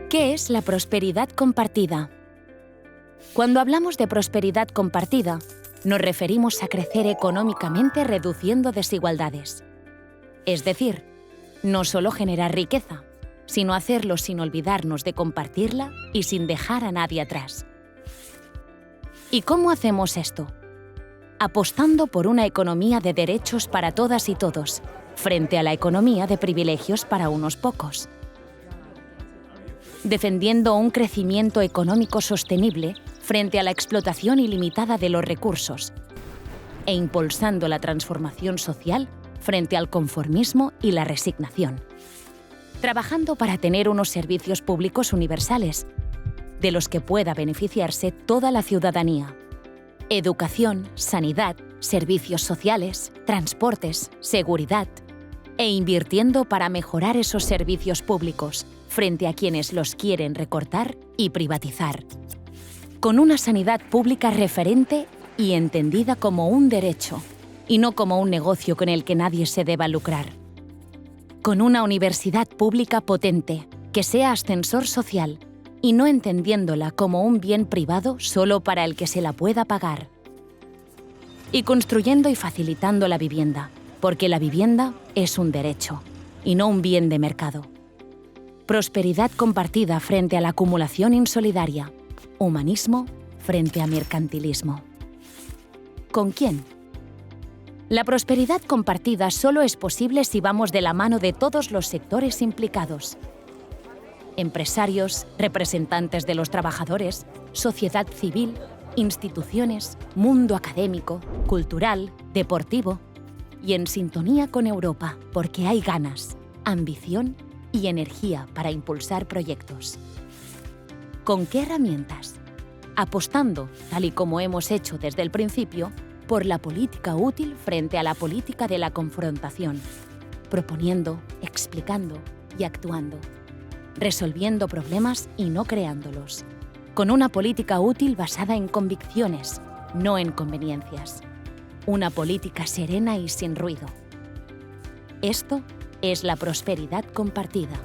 ¿Qué es la prosperidad compartida? Cuando hablamos de prosperidad compartida, nos referimos a crecer económicamente reduciendo desigualdades. Es decir, no solo generar riqueza, sino hacerlo sin olvidarnos de compartirla y sin dejar a nadie atrás. ¿Y cómo hacemos esto? Apostando por una economía de derechos para todas y todos, frente a la economía de privilegios para unos pocos. Defendiendo un crecimiento económico sostenible frente a la explotación ilimitada de los recursos e impulsando la transformación social frente al conformismo y la resignación. Trabajando para tener unos servicios públicos universales, de los que pueda beneficiarse toda la ciudadanía. Educación, sanidad, servicios sociales, transportes, seguridad, e invirtiendo para mejorar esos servicios públicos frente a quienes los quieren recortar y privatizar. Con una sanidad pública referente y entendida como un derecho, y no como un negocio con el que nadie se deba lucrar. Con una universidad pública potente, que sea ascensor social, y no entendiéndola como un bien privado solo para el que se la pueda pagar. Y construyendo y facilitando la vivienda, porque la vivienda es un derecho, y no un bien de mercado. Prosperidad compartida frente a la acumulación insolidaria. Humanismo frente a mercantilismo. ¿Con quién? La prosperidad compartida solo es posible si vamos de la mano de todos los sectores implicados. Empresarios, representantes de los trabajadores, sociedad civil, instituciones, mundo académico, cultural, deportivo y en sintonía con Europa porque hay ganas, ambición y energía para impulsar proyectos. ¿Con qué herramientas? Apostando, tal y como hemos hecho desde el principio, por la política útil frente a la política de la confrontación, proponiendo, explicando y actuando, resolviendo problemas y no creándolos, con una política útil basada en convicciones, no en conveniencias, una política serena y sin ruido. Esto es la prosperidad compartida.